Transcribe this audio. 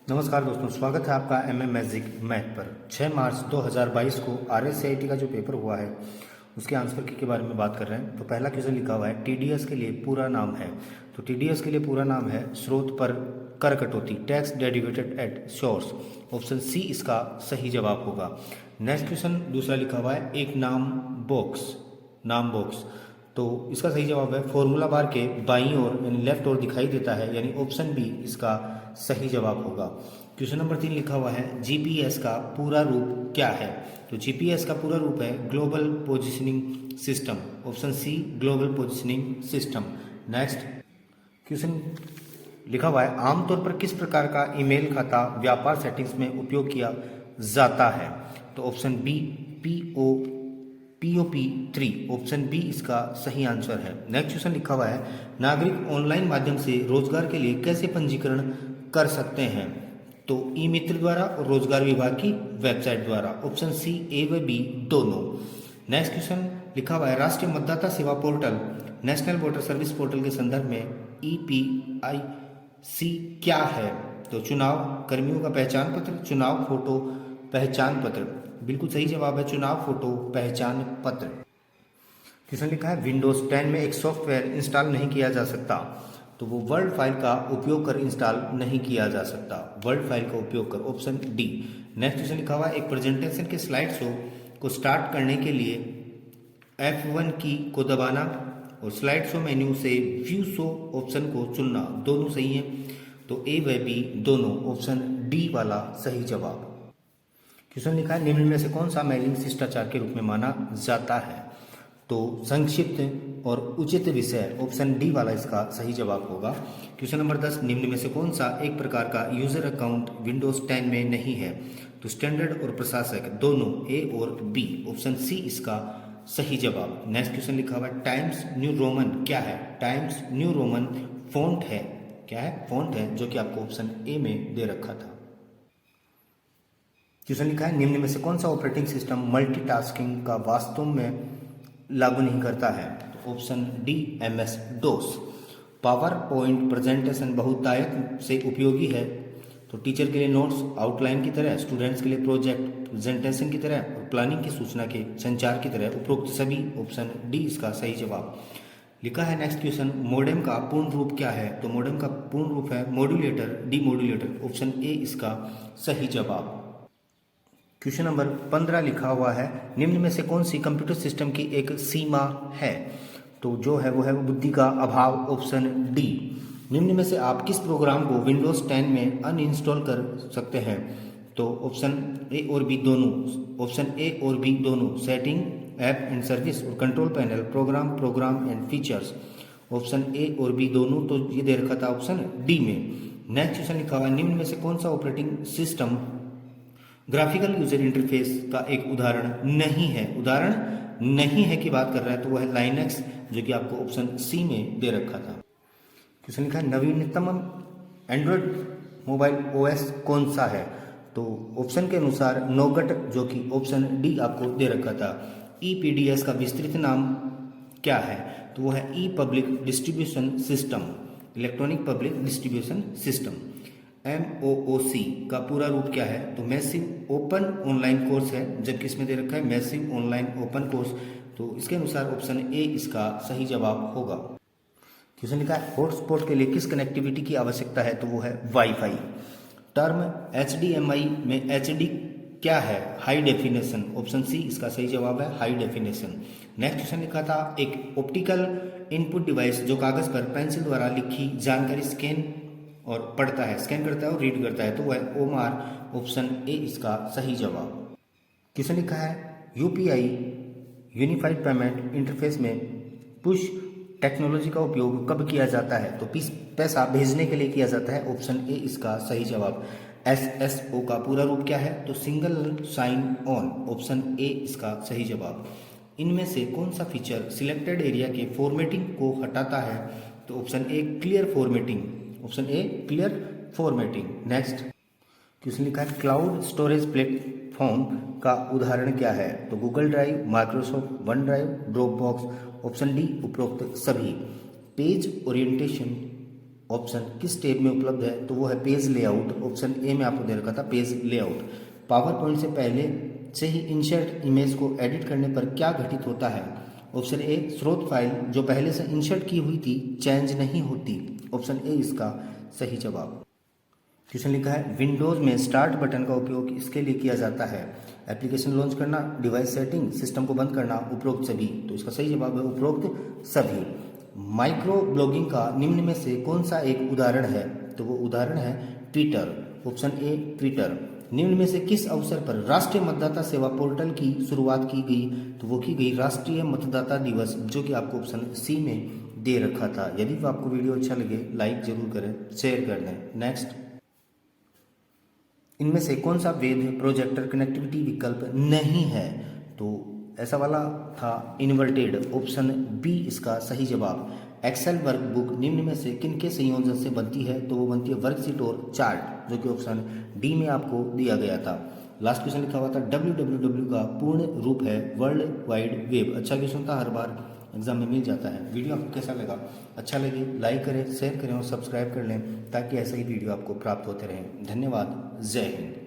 नमस्कार दोस्तों, स्वागत है आपका एमए मैजिक मैथ पर। 6 मार्च 2022 को आरएससीआईटी का जो पेपर हुआ है उसके आंसर की के बारे में बात कर रहे हैं। तो पहला क्वेश्चन लिखा हुआ है टीडीएस के लिए पूरा नाम है। तो टीडीएस के लिए पूरा नाम है स्रोत पर कर कटौती, tax derivated at source. Option C इसका सही जवाब होगा। नेक्स्ट क्वेश्चन दूसरा लिखा हुआ है एक नाम बॉक्स। तो इसका सही जवाब है फॉर्मूला बार के बाईं ओर यानी लेफ्ट ओर दिखाई देता है, यानी ऑप्शन बी इसका सही जवाब होगा। क्वेश्चन नंबर 3 लिखा हुआ है जीपीएस का पूरा रूप क्या है। तो जीपीएस का पूरा रूप है global positioning system. Option C global positioning system. Next question लिखा हुआ है आमतौर पर किस प्रकार का ईमेल खाता व्यापार सेटिंग्स में उपयोग किया जाता है। तो option B POP3। Option B इसका सही आंसर है। नेक्स्ट क्वेश्चन लिखा हुआ है नागरिक ऑनलाइन माध्यम से रोजगार के लिए कैसे पंजीकरण कर सकते हैं। तो ई मित्र द्वारा और रोजगार विभाग की वेबसाइट द्वारा। ऑप्शन सी ए व बी दोनों। नेक्स्ट क्वेश्चन लिखा हुआ है राष्ट्रीय मतदाता सेवा portal national voter service portal के संदर्भ में EPIC क्या है। तो चुनाव कर्मियों का पहचान पत्र, चुनाव फोटो पहचान पत्र। बिल्कुल सही जवाब है चुनाव फोटो पहचान पत्र। क्वेश्चन लिखा है विंडोज 10 में एक सॉफ्टवेयर इंस्टॉल नहीं किया जा सकता। तो वो वर्ड फाइल का उपयोग कर इंस्टॉल नहीं किया जा सकता, वर्ड फाइल का उपयोग कर। Option D. नेक्स्ट क्वेश्चन लिखा हुआ है एक प्रेजेंटेशन के स्लाइड शो को स्टार्ट करने के लिए F1 की को दबाना और स्लाइड शो मेन्यू से व्यू शो ऑप्शन को चुनना, दोनों सही है। तो ए व बी दोनों, ऑप्शन डी वाला सही जवाब। क्वेश्चन लिखा है निम्न में से कौन सा मेलिंग शिष्टाचार के रूप में माना जाता है। तो संक्षिप्त और उचित विषय, ऑप्शन डी वाला इसका सही जवाब होगा। क्वेश्चन नंबर 10 निम्न में से कौन सा एक प्रकार का यूजर अकाउंट विंडोज 10 में नहीं है। तो स्टैंडर्ड और प्रशासक दोनों, ए और बी। ऑप्शन सी इसका सही जवाब। नेक्स्ट क्वेश्चन लिखा हुआ है टाइम्स न्यू रोमन क्या है। टाइम्स न्यू रोमन फॉन्ट है, क्या है, फॉन्ट है, जो कि आपको ऑप्शन ए में दे रखा था। क्वेश्चन लिखा है निम्न में से कौन सा ऑपरेटिंग सिस्टम मल्टीटास्किंग का वास्तव में लागू नहीं करता है। तो option D MS DOS। Power point presentation बहुतायत से उपयोगी है। तो टीचर के लिए नोट्स आउटलाइन की तरह, स्टूडेंट्स के लिए प्रोजेक्ट प्रेजेंटेशन की तरह और प्लानिंग की सूचना के संचार की तरह, उपरोक्त सभी। ऑप्शन डी इसका सही जवाब। लिखा है नेक्स्ट क्वेश्चन मोडेम का पूर्ण रूप क्या है। तो मोडेम का पूर्ण रूप है मॉड्यूलेटर डीमॉड्यूलेटर। ऑप्शन ए इसका सही जवाब। क्वेश्चन नंबर 15 लिखा हुआ है निम्न में से कौन सी कंप्यूटर सिस्टम की एक सीमा है। तो जो है वो है बुद्धि का अभाव। Option D. निम्न में से आप किस प्रोग्राम को विंडोज 10 में अनइंस्टॉल कर सकते हैं। तो ऑप्शन ए और बी दोनों, ऑप्शन ए और बी दोनों। सेटिंग, ऐप एंड सर्विस और control panel, program and features. Option A और बी दोनों, तो ये दे रखा था ऑप्शन डी में। नेक्स्ट क्वेश्चन लिखा हुआ है निम्न में से कौन सा operating system graphical user interface का एक उदाहरण नहीं है। उदाहरण नहीं है की बात कर रहा है, तो वह है लाइनक्स, जो कि आपको ऑप्शन सी में दे रखा था। क्वेश्चन लिखा है नवीनतम एंड्रॉयड मोबाइल OS कौन सा है। तो ऑप्शन के अनुसार नोगट, जो कि ऑप्शन डी आपको दे रखा था। EPDS का विस्तृत नाम क्या है। तो वह है e public distribution system, electronic public distribution system. MOOC का पूरा रूप क्या है। तो मैसिव ओपन ऑनलाइन कोर्स है, जबकि इसमें दे रखा है मैसिव ऑनलाइन ओपन कोर्स। तो इसके अनुसार ऑप्शन ए इसका सही जवाब होगा। क्वेश्चन लिखा है हॉटस्पॉट के लिए किस कनेक्टिविटी की आवश्यकता है। तो वो है वाईफाई। टर्म HDMI में HD क्या है। High definition. ऑप्शन सी इसका सही जवाब है हाई डेफिनेशन। नेक्स्ट क्वेश्चन लिखा था एक ऑप्टिकल इनपुट डिवाइस जो कागज पर पेंसिल द्वारा लिखी जानकारी स्कैन और पढ़ता है, स्कैन करता है और रीड करता है, तो वह OMR। ऑप्शन ए इसका सही जवाब। क्वेश्चन लिखा है UPI यूनिफाइड पेमेंट इंटरफेस में पुश टेक्नोलॉजी का उपयोग कब किया जाता है। तो पैसा भेजने के लिए किया जाता है। ऑप्शन ए इसका सही जवाब। SSO का पूरा रूप क्या है। तो single sign on. Option A इसका सही जवाब। इनमें से कौन सा फीचर सिलेक्टेड एरिया के फॉर्मेटिंग को हटाता है। तो option A clear formatting. Option A clear formatting. Next question लिखा है क्लाउड स्टोरेज प्लेटफॉर्म का उदाहरण क्या है। तो Google drive, Microsoft one drive, drop box. Option D उपरोक्त सभी। पेज ओरिएंटेशन ऑप्शन किस टैब में उपलब्ध है, तो वो है पेज लेआउट। ऑप्शन ए में आपको दे रखा था पेज लेआउट। पावर पॉइंट से पहले से ही इंसर्ट इमेज को एडिट करने पर क्या घटित होता है? ऑप्शन ए, स्रोत फाइल जो पहले से इंसर्ट की हुई थी चेंज नहीं होती। ऑप्शन ए इसका सही जवाब। क्वेश्चन लिखा है विंडोज में स्टार्ट बटन का उपयोग इसके लिए किया जाता है? एप्लीकेशन लॉन्च करना, डिवाइस सेटिंग, सिस्टम को बंद करना, उपरोक्त सभी। तो इसका सही जवाब है उपरोक्त सभी। माइक्रो ब्लॉगिंग का निम्न में से कौन सा एक उदाहरण है? तो वो उदाहरण है ट्विटर। Option A Twitter. निम्न में से किस अवसर पर राष्ट्रीय मतदाता सेवा पोर्टल की शुरुआत की गई? तो वो की गई राष्ट्रीय मतदाता दिवस, जो कि आपको ऑप्शन सी में दे रखा था। यदि आपको वीडियो अच्छा लगे लाइक जरूर करें, शेयर कर दें। नेक्स्ट, इनमें से कौन सा वेब प्रोजेक्टर कनेक्टिविटी विकल्प नहीं है? तो ऐसा वाला था इन्वर्टेड। ऑप्शन बी इसका सही जवाब। एक्सेल वर्कबुक निम्न में से किन के संयोजन से बनती है? तो वो बनती है वर्कशीट और चार्ट, जो कि ऑप्शन डी में आपको दिया गया था। लास्ट क्वेश्चन लिखा हुआ था www का पूर्ण रूप है वर्ल्ड वाइड वेब। अच्छा क्वेश्चन था, हर बार एग्जाम में मिल जाता है। वीडियो आपको कैसा लगा? अच्छा लगे लाइक करें, शेयर करें और सब्सक्राइब कर लें, ताकि ऐसा ही वीडियो आपको प्राप्त होते रहें। धन्यवाद। जय हिंद।